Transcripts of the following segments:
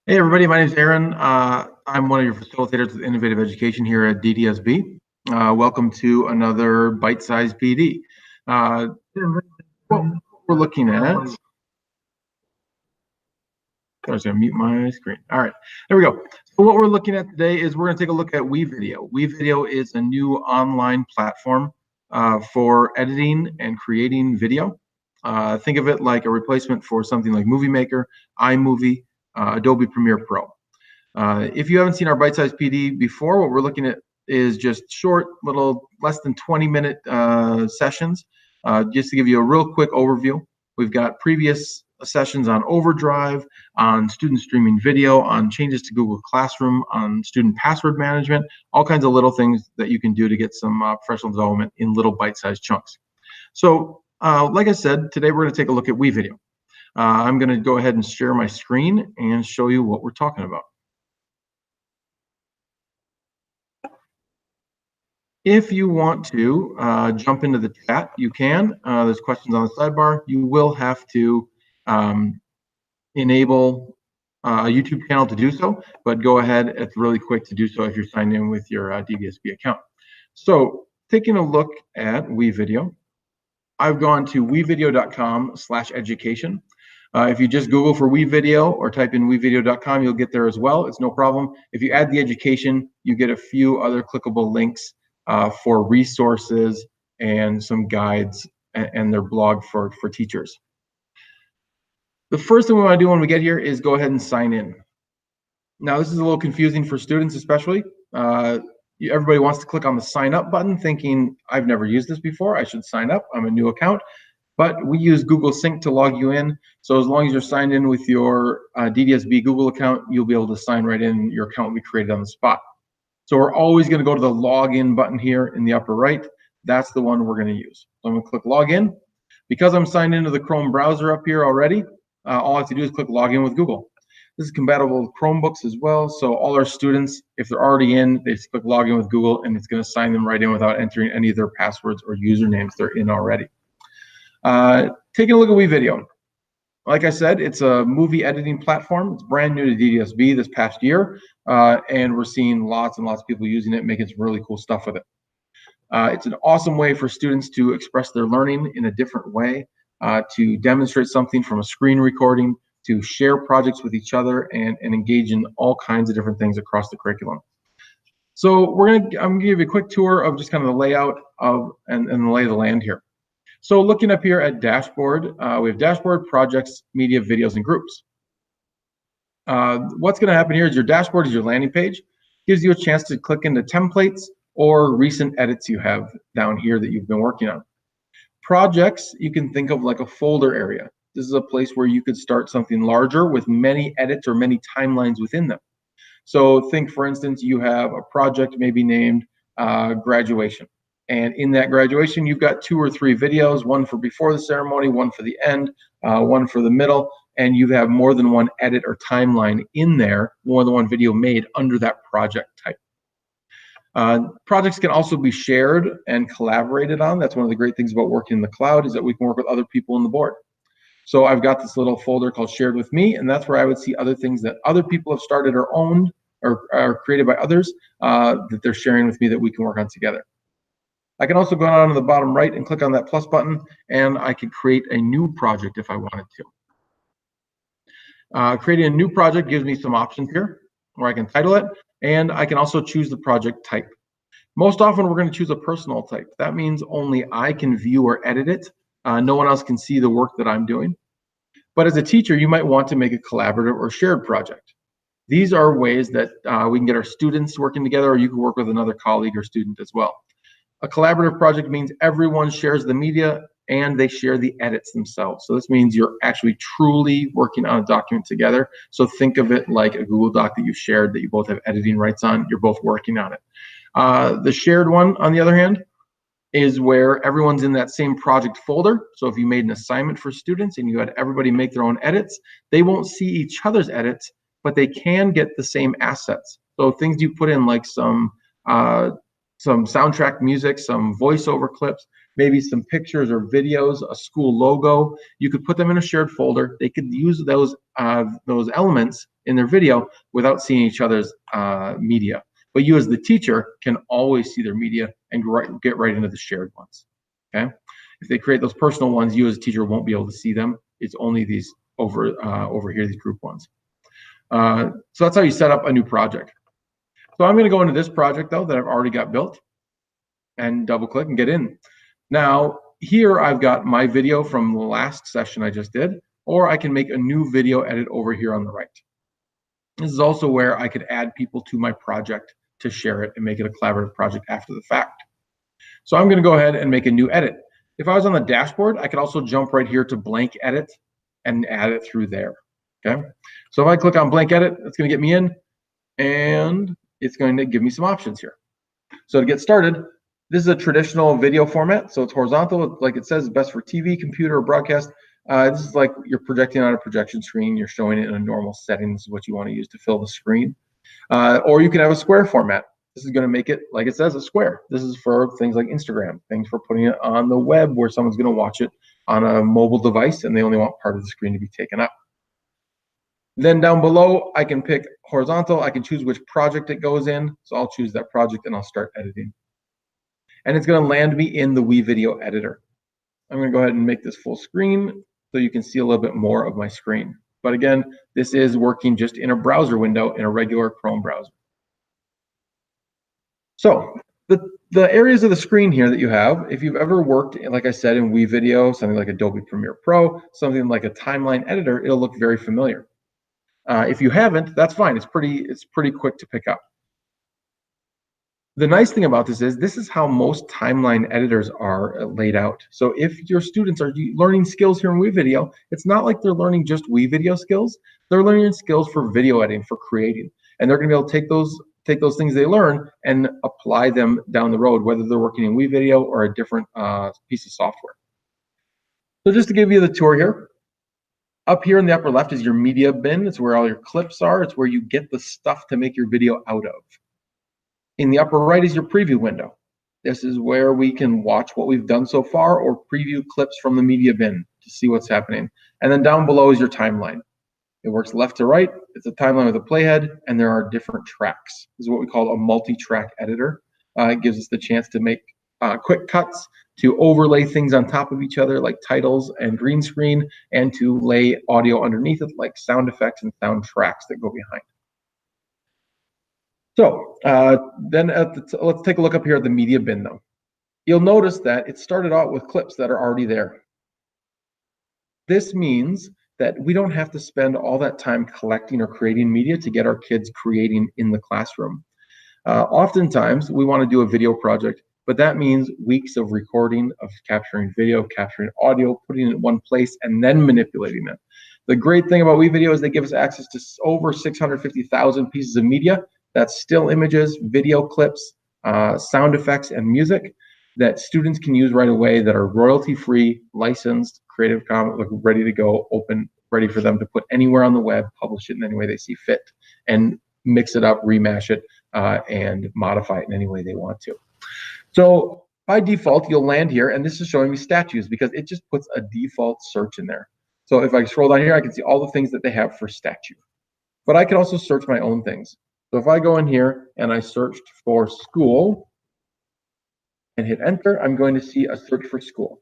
Hey everybody, my name is Aaron. I'm one of your facilitators with Innovative Education here at DDSB. Welcome to another Bite-Sized PD. What we're looking at, I was going to mute my screen. All right, there we go. So what we're looking at today is we're going to take a look at WeVideo. WeVideo is a new online platform for editing and creating video. Think of it like a replacement for something like Movie Maker, iMovie, Adobe Premiere Pro. If you haven't seen our Bite-Sized PD before, what we're looking at is just short, little, less than 20-minute sessions. Just to give you a real quick overview, we've got previous sessions on Overdrive, on student streaming video, on changes to Google Classroom, on student password management, all kinds of little things that you can do to get some professional development in little bite-sized chunks. So, like I said, today we're going to take a look at WeVideo. I'm going to go ahead and share my screen and show you what we're talking about. If you want to jump into the chat, you can. There's questions on the sidebar. You will have to enable a YouTube channel to do so, but go ahead. It's really quick to do so if you're signed in with your DDSB account. So taking a look at WeVideo, I've gone to wevideo.com/education. If you just Google for WeVideo or type in wevideo.com, you'll get there as well. It's no problem. If you add the education, you get a few other clickable links for resources and some guides and their blog for teachers. The first thing we want to do when we get here is go ahead and sign in. Now, this is a little confusing for students especially. Everybody wants to click on the sign up button thinking, I've never used this before, I should sign up, I'm a new account. But we use Google Sync to log you in. So as long as you're signed in with your DDSB Google account, you'll be able to sign right in. Your account will be created on the spot. So we're always going to go to the login button here in the upper right. That's the one we're going to use. So I'm going to click login. Because I'm signed into the Chrome browser up here already, all I have to do is click login with Google. This is compatible with Chromebooks as well. So all our students, if they're already in, they just click login with Google and it's going to sign them right in without entering any of their passwords or usernames they're in already. Taking a look at WeVideo. Like I said, it's a movie editing platform. It's brand new to DDSB this past year, and we're seeing lots and lots of people using it, making some really cool stuff with it. It's an awesome way for students to express their learning in a different way, to demonstrate something from a screen recording, to share projects with each other, and engage in all kinds of different things across the curriculum. So I'm gonna give you a quick tour of just kind of the layout of and the lay of the land here. So looking up here at dashboard, we have dashboard, projects, media, videos, and groups. What's going to happen here is your dashboard is your landing page. Gives you a chance to click into templates or recent edits you have down here that you've been working on. Projects, you can think of like a folder area. This is a place where you could start something larger with many edits or many timelines within them. So think, for instance, you have a project maybe named graduation. And in that graduation, you've got 2 or 3 videos, one for before the ceremony, one for the end, one for the middle, and you have more than one edit or timeline in there, more than one video made under that project type. Projects can also be shared and collaborated on. That's one of the great things about working in the cloud is that we can work with other people on the board. So I've got this little folder called Shared with Me, and that's where I would see other things that other people have started or owned or are created by others that they're sharing with me that we can work on together. I can also go down to the bottom right and click on that plus button, and I can create a new project if I wanted to. Creating a new project gives me some options here where I can title it, and I can also choose the project type. Most often, we're going to choose a personal type. That means only I can view or edit it. No one else can see the work that I'm doing. But as a teacher, you might want to make a collaborative or shared project. These are ways that we can get our students working together, or you can work with another colleague or student as well. A collaborative project means everyone shares the media and they share the edits themselves. So this means you're actually truly working on a document together. So think of it like a Google Doc that you shared that you both have editing rights on. You're both working on it. The shared one, on the other hand, is where everyone's in that same project folder. So if you made an assignment for students and you had everybody make their own edits, they won't see each other's edits, but they can get the same assets. So things you put in like some soundtrack music, some voiceover clips, maybe some pictures or videos, a school logo. You could put them in a shared folder. They could use those elements in their video without seeing each other's media. But you as the teacher can always see their media and get right into the shared ones, okay? If they create those personal ones, you as a teacher won't be able to see them. It's only these over here, these group ones. So that's how you set up a new project. So I'm gonna go into this project though that I've already got built and double click and get in. Now here I've got my video from the last session I just did, or I can make a new video edit over here on the right. This is also where I could add people to my project to share it and make it a collaborative project after the fact. So I'm gonna go ahead and make a new edit. If I was on the dashboard, I could also jump right here to blank edit and add it through there, okay? So if I click on blank edit, it's gonna get me in and it's going to give me some options here. So to get started, this is a traditional video format. So it's horizontal, like it says, best for TV, computer, or broadcast. This is like you're projecting on a projection screen, you're showing it in a normal setting. This is what you want to use to fill the screen. Or you can have a square format. This is going to make it, like it says, a square. This is for things like Instagram, things for putting it on the web where someone's going to watch it on a mobile device and they only want part of the screen to be taken up. Then down below, I can pick horizontal. I can choose which project it goes in. So I'll choose that project and I'll start editing. And it's going to land me in the WeVideo editor. I'm going to go ahead and make this full screen so you can see a little bit more of my screen. But again, this is working just in a browser window in a regular Chrome browser. So the areas of the screen here that you have, if you've ever worked, like I said, in WeVideo, something like Adobe Premiere Pro, something like a timeline editor, it'll look very familiar. If you haven't, that's fine. It's pretty quick to pick up. The nice thing about this is how most timeline editors are laid out. So if your students are learning skills here in WeVideo, it's not like they're learning just WeVideo skills. They're learning skills for video editing, for creating, and they're going to be able to take those things they learn and apply them down the road, whether they're working in WeVideo or a different piece of software. So just to give you the tour here. Up here in the upper left is your media bin. It's where all your clips are. It's where you get the stuff to make your video out of. In the upper right is your preview window. This is where we can watch what we've done so far or preview clips from the media bin to see what's happening. And then down below is your timeline. It works left to right. It's a timeline with a playhead, and there are different tracks. This is what we call a multi-track editor. It gives us the chance to make quick cuts, to overlay things on top of each other like titles and green screen, and to lay audio underneath it like sound effects and sound tracks that go behind. So let's take a look up here at the media bin though. You'll notice that it started out with clips that are already there. This means that we don't have to spend all that time collecting or creating media to get our kids creating in the classroom. Oftentimes we want to do a video project, but that means weeks of recording, of capturing video, capturing audio, putting it in one place, and then manipulating it. The great thing about WeVideo is they give us access to over 650,000 pieces of media. That's still images, video clips, sound effects, and music that students can use right away that are royalty-free, licensed, Creative Commons, ready to go, open, ready for them to put anywhere on the web, publish it in any way they see fit, and mix it up, remash it, and modify it in any way they want to. So by default, you'll land here, and this is showing me statues because it just puts a default search in there. So if I scroll down here, I can see all the things that they have for statue. But I can also search my own things. So if I go in here and I searched for school and hit enter, I'm going to see a search for school.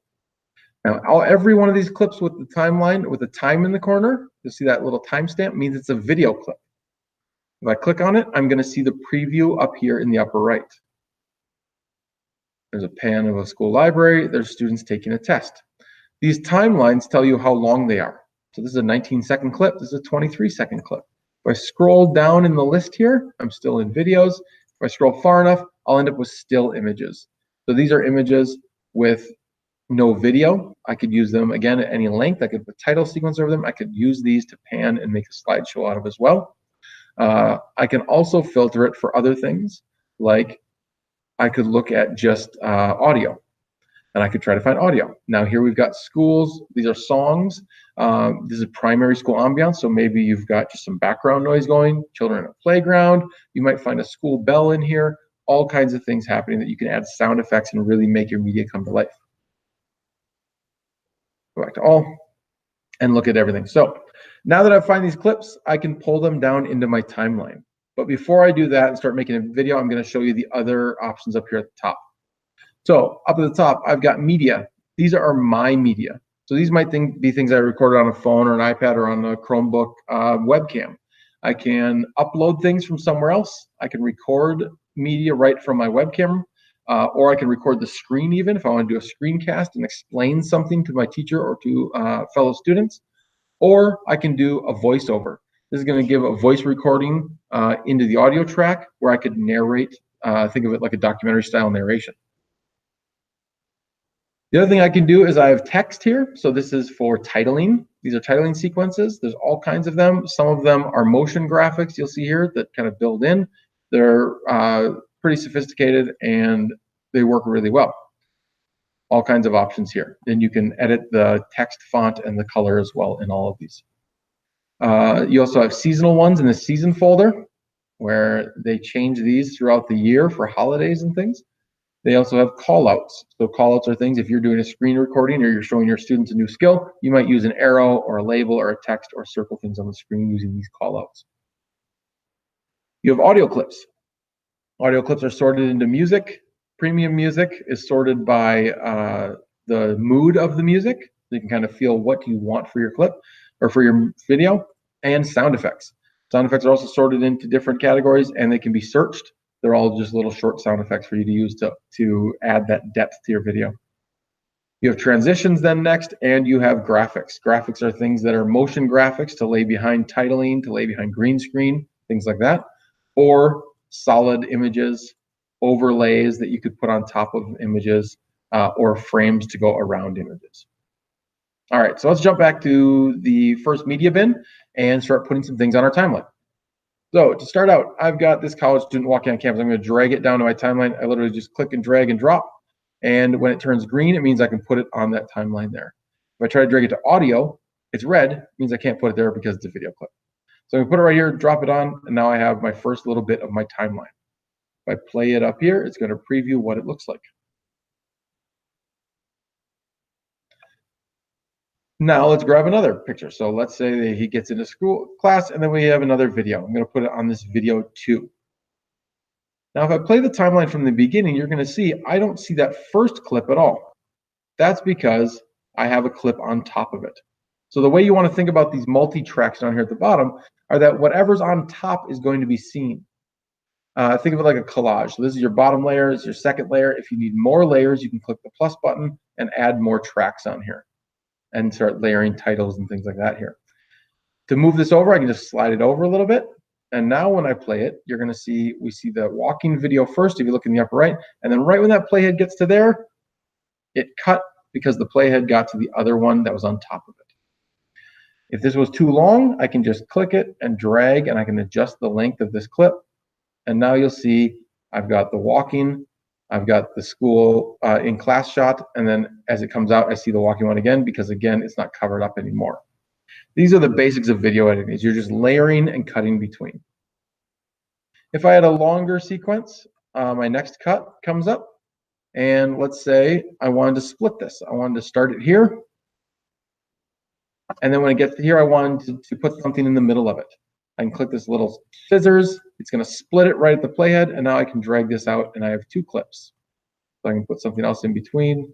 Now, every one of these clips with the timeline, with the time in the corner, you'll see that little timestamp means it's a video clip. If I click on it, I'm going to see the preview up here in the upper right. There's a pan of a school library. There's students taking a test. These timelines tell you how long they are. So this is a 19-second clip. This is a 23-second clip. If I scroll down in the list here, I'm still in videos. If I scroll far enough, I'll end up with still images. So these are images with no video. I could use them again at any length. I could put title sequence over them. I could use these to pan and make a slideshow out of as well. I can also filter it for other things, like I could look at just audio, and I could try to find audio. Now here we've got schools. These are songs. This is primary school ambiance, so maybe you've got just some background noise going, children at a playground. You might find a school bell in here, all kinds of things happening that you can add sound effects and really make your media come to life. Go back to all and look at everything. So now that I find these clips, I can pull them down into my timeline. But before I do that and start making a video, I'm going to show you the other options up here at the top. So up at the top, I've got media. These are my media. So these might be things I recorded on a phone or an iPad or on a Chromebook webcam. I can upload things from somewhere else. I can record media right from my webcam, or I can record the screen even if I want to do a screencast and explain something to my teacher or to fellow students. Or I can do a voiceover. This is going to give a voice recording into the audio track where I could narrate, think of it like a documentary style narration. The other thing I can do is I have text here. So this is for titling. These are titling sequences. There's all kinds of them. Some of them are motion graphics you'll see here that kind of build in. They're pretty sophisticated and they work really well. All kinds of options here. Then you can edit the text font and the color as well in all of these. You also have seasonal ones in the season folder where they change these throughout the year for holidays and things. They also have callouts. So callouts are things if you're doing a screen recording or you're showing your students a new skill, you might use an arrow or a label or a text or circle things on the screen using these callouts. You have audio clips. Audio clips are sorted into music. Premium music is sorted by the mood of the music. So you can kind of feel what you want for your clip or for your video, and sound effects. Sound effects are also sorted into different categories and they can be searched. They're all just little short sound effects for you to use to add that depth to your video. You have transitions then next, and you have graphics. Graphics are things that are motion graphics to lay behind titling, to lay behind green screen, things like that, or solid images, overlays that you could put on top of images, or frames to go around images. All right, so let's jump back to the first media bin and start putting some things on our timeline. So to start out, I've got this college student walking on campus. I'm going to drag it down to my timeline. I literally just click and drag and drop. And when it turns green, it means I can put it on that timeline there. If I try to drag it to audio, it's red. It means I can't put it there because it's a video clip. So I'm going to put it right here, drop it on, and now I have my first little bit of my timeline. If I play it up here, it's going to preview what it looks like. Now let's grab another picture. So let's say that he gets into class, and then we have another video. I'm going to put it on this video 2. Now, if I play the timeline from the beginning, you're going to see I don't see that first clip at all. That's because I have a clip on top of it. So the way you want to think about these multi-tracks down here at the bottom are that whatever's on top is going to be seen. Think of it like a collage. So this is your bottom layer, this is your second layer. If you need more layers, you can click the plus button and add more tracks on here and start layering titles and things like that here. To move this over, I can just slide it over a little bit. And now when I play it, you're going to see, we see the walking video first, if you look in the upper right, and then right when that playhead gets to there, it cut because the playhead got to the other one that was on top of it. If this was too long, I can just click it and drag, and I can adjust the length of this clip. And now you'll see I've got the walking, I've got the school in class shot, and then as it comes out, I see the walking one again because, again, it's not covered up anymore. These are the basics of video editing. You're just layering and cutting between. If I had a longer sequence, my next cut comes up, and let's say I wanted to split this. I wanted to start it here, and then when it gets to here, I wanted to put something in the middle of it. I can click this little scissors. It's going to split it right at the playhead, and now I can drag this out, and I have 2 clips. So I can put something else in between.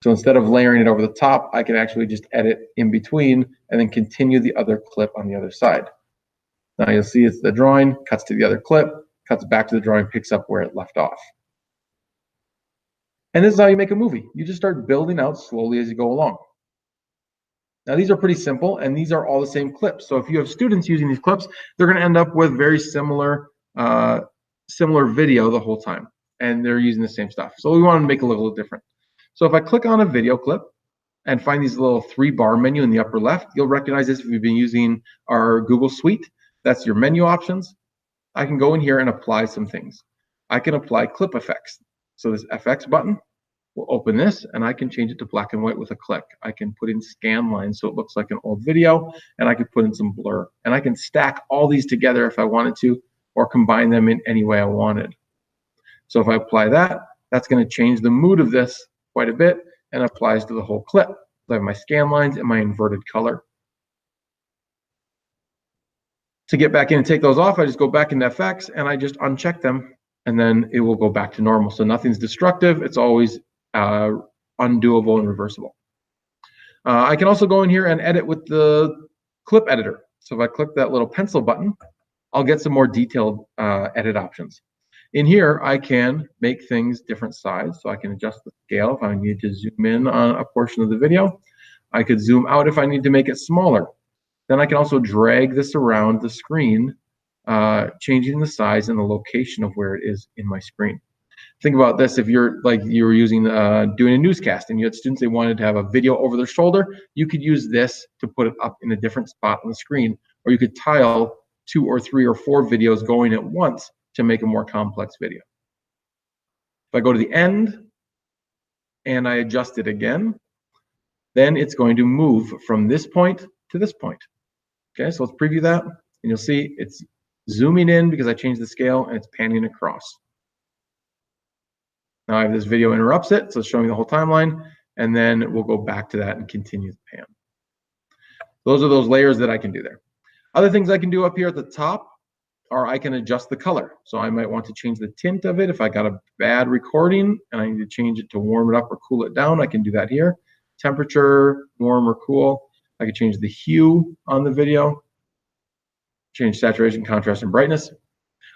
So instead of layering it over the top, I can actually just edit in between and then continue the other clip on the other side. Now you'll see it's the drawing, cuts to the other clip, cuts back to the drawing, picks up where it left off. And this is how you make a movie. You just start building out slowly as you go along. Now these are pretty simple, and these are all the same clips. So if you have students using these clips, they're going to end up with very similar video the whole time, and they're using the same stuff. So we want to make it look a little different. So if I click on a video clip and find these little 3-bar menu in the upper left, you'll recognize this if you've been using our Google Suite. That's your menu options. I can go in here and apply some things. I can apply clip effects. So this FX button will open this, and I can change it to black and white with a click. I can put in scan lines so it looks like an old video, and I can put in some blur. And I can stack all these together if I wanted to, or combine them in any way I wanted. So if I apply that, that's going to change the mood of this quite a bit and applies to the whole clip. I have my scan lines and my inverted color. To get back in and take those off, I just go back into FX and I just uncheck them, and then it will go back to normal. So nothing's destructive. It's always undoable and reversible. I can also go in here and edit with the clip editor. So if I click that little pencil button, I'll get some more detailed edit options. In here, I can make things different size. So I can adjust the scale if I need to zoom in on a portion of the video. I could zoom out if I need to make it smaller. Then I can also drag this around the screen, changing the size and the location of where it is in my screen. Think about this: if you're using doing a newscast and you had students, they wanted to have a video over their shoulder, you could use this to put it up in a different spot on the screen, or you could tile 2 or 3 or 4 videos going at once to make a more complex video. If I go to the end and I adjust it again, then it's going to move from this point to this point. Okay, so let's preview that, and you'll see it's zooming in because I changed the scale, and it's panning across. Now I have this video interrupts it, so it's showing the whole timeline, and then we'll go back to that and continue the pan. Those are those layers that I can do there. Other things I can do up here at the top are I can adjust the color. So I might want to change the tint of it. If I got a bad recording and I need to change it to warm it up or cool it down, I can do that here. Temperature, warm or cool. I can change the hue on the video, change saturation, contrast, and brightness.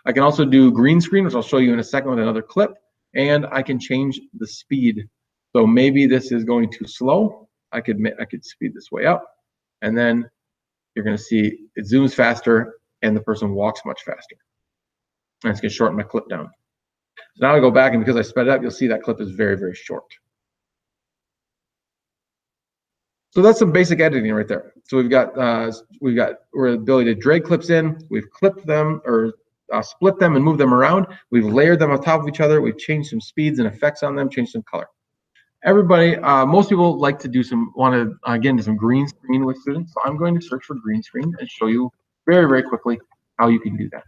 I can also do green screen, which I'll show you in a second with another clip, and I can change the speed. So maybe this is going too slow. I could speed this way up, and then you're going to see it zooms faster and the person walks much faster. And it's going to shorten my clip down. So now I go back, and because I sped it up, you'll see that clip is very, very short. So that's some basic editing right there. So we've got our ability to drag clips in. We've clipped them or split them and move them around. We've layered them on top of each other. We've changed some speeds and effects on them, changed some color. Everybody, most people like to do do some green screen with students. So I'm going to search for green screen and show you very, very quickly how you can do that.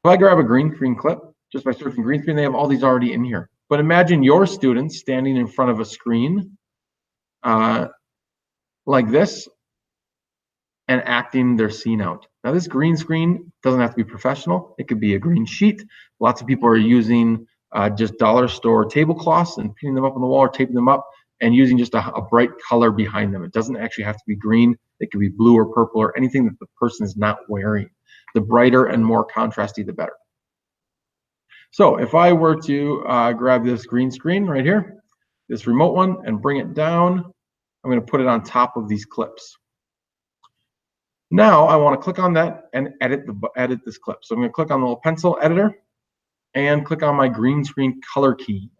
If I grab a green screen clip, just by searching green screen, they have all these already in here. But imagine your students standing in front of a screen like this and acting their scene out. Now this green screen doesn't have to be professional. It could be a green sheet. Lots of people are using just dollar store tablecloths and pinning them up on the wall or taping them up and using just a bright color behind them. It doesn't actually have to be green. It could be blue or purple or anything that the person is not wearing. The brighter and more contrasty, the better. So if I were to grab this green screen right here, this remote one, and bring it down, I'm going to put it on top of these clips. Now I want to click on that and edit this clip. So I'm going to click on the little pencil editor and click on my green screen color key.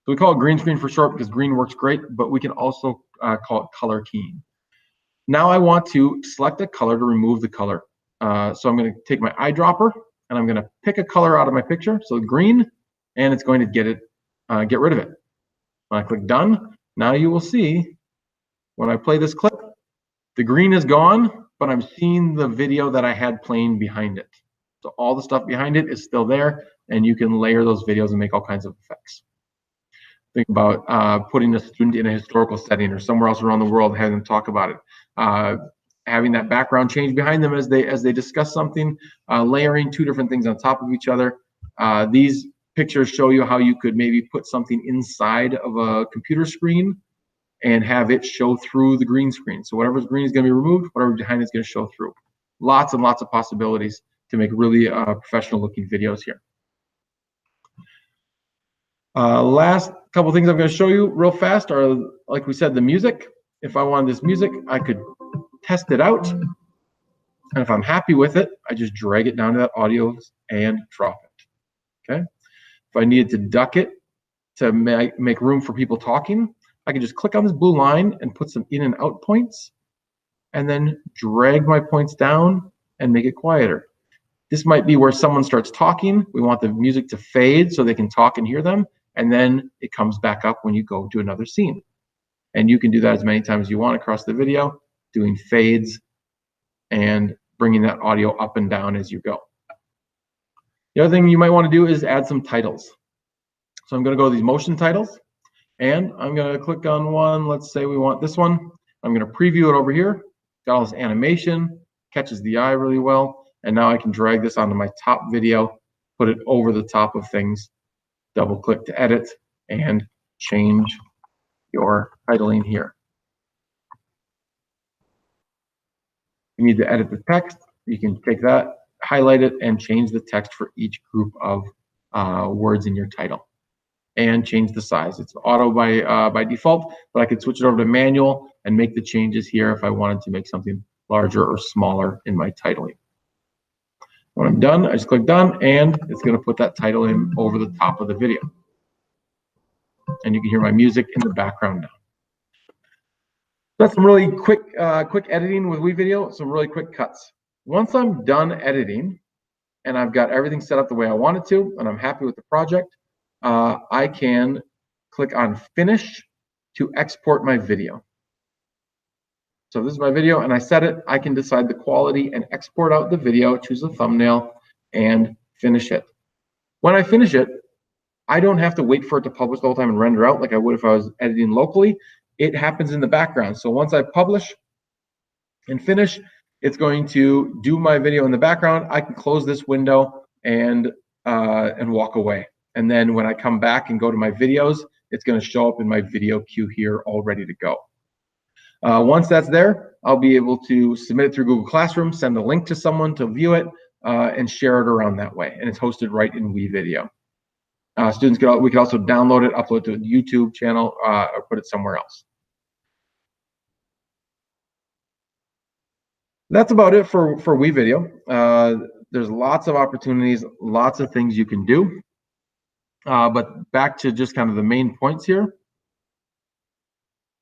So we call it green screen for short because green works great, but we can also call it color keying. Now I want to select a color to remove the color. So I'm going to take my eyedropper and I'm going to pick a color out of my picture, so green, and it's going to get rid of it. When I click done, now you will see when I play this clip, the green is gone, but I'm seeing the video that I had playing behind it. So all the stuff behind it is still there, and you can layer those videos and make all kinds of effects. Think about putting a student in a historical setting or somewhere else around the world, having them talk about it. Having that background change behind them as they discuss something, layering 2 different things on top of each other. These pictures show you how you could maybe put something inside of a computer screen and have it show through the green screen. So whatever's green is going to be removed, whatever behind is going to show through. Lots and lots of possibilities to make really professional looking videos here. Last couple things I'm going to show you real fast are, like we said, the music. If I wanted this music, I could test it out. And if I'm happy with it, I just drag it down to that audio and drop it. Okay. If I needed to duck it to make room for people talking, I can just click on this blue line and put some in and out points and then drag my points down and make it quieter. This might be where someone starts talking. We want the music to fade so they can talk and hear them, and then it comes back up when you go to another scene. And you can do that as many times as you want across the video, doing fades and bringing that audio up and down as you go. The other thing you might want to do is add some titles. So I'm going to go to these motion titles, And I'm going to click on one. Let's say we want this one. I'm going to preview it over here. Got all this animation, catches the eye really well. And now I can drag this onto my top video, put it over the top of things, double click to edit, and change your titling here. You need to edit the text. You can take that, highlight it, and change the text for each group of words in your title. And change the size. It's auto by default, but I could switch it over to manual and make the changes here if I wanted to make something larger or smaller in my titling. When I'm done, I just click done, and it's going to put that title in over the top of the video. And you can hear my music in the background now. That's some really quick editing with WeVideo, some really quick cuts. Once I'm done editing and I've got everything set up the way I want it to, and I'm happy with the project, I can click on Finish to export my video. So this is my video, and I set it. I can decide the quality and export out the video, choose the thumbnail, and finish it. When I finish it, I don't have to wait for it to publish the whole time and render out like I would if I was editing locally. It happens in the background. So once I publish and finish, it's going to do my video in the background. I can close this window and walk away. And then when I come back and go to my videos, it's going to show up in my video queue here all ready to go. Once that's there, I'll be able to submit it through Google Classroom, send a link to someone to view it, and share it around that way. And it's hosted right in WeVideo. We could also download it, upload it to a YouTube channel, or put it somewhere else. That's about it for WeVideo. There's lots of opportunities, lots of things you can do. But back to just kind of the main points here.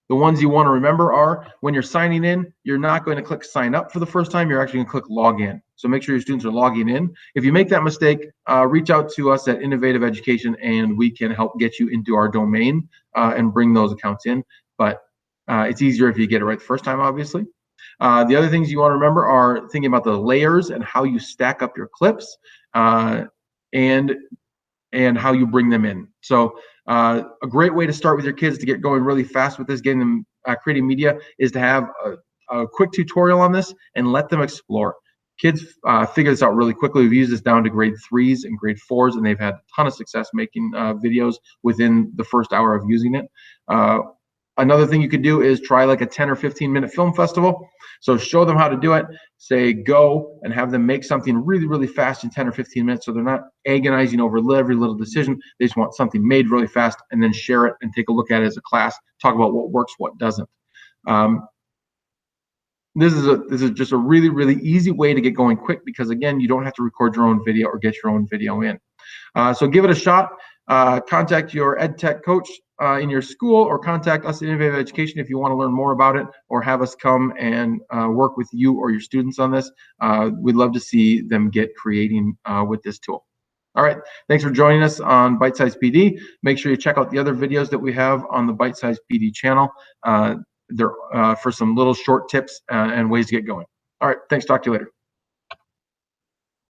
The ones you want to remember are when you're signing in, you're not going to click sign up for the first time. You're actually going to click log in. So make sure your students are logging in. If you make that mistake, reach out to us at Innovative Education and we can help get you into our domain and bring those accounts in. But it's easier if you get it right the first time, obviously. The other things you want to remember are thinking about the layers and how you stack up your clips and how you bring them in. So a great way to start with your kids to get going really fast with this, getting them creating media, is to have a quick tutorial on this and let them explore. Kids figure this out really quickly. We've used this down to grade 3s and grade 4s, and they've had a ton of success making videos within the first hour of using it. Another thing you could do is try like a 10 or 15-minute film festival. So show them how to do it, say go, and have them make something really, really fast in 10 or 15 minutes so they're not agonizing over every little decision. They just want something made really fast and then share it and take a look at it as a class, talk about what works, what doesn't. This is just a really, really easy way to get going quick because, again, you don't have to record your own video or get your own video in. So give it a shot. Contact your ed tech coach in your school, or contact us at Innovative Education if you want to learn more about it, or have us come and work with you or your students on this. We'd love to see them get creating with this tool. All right, thanks for joining us on BYTEsized PD. Make sure you check out the other videos that we have on the BYTEsized PD channel. They're for some little short tips and ways to get going. All right, thanks. Talk to you later.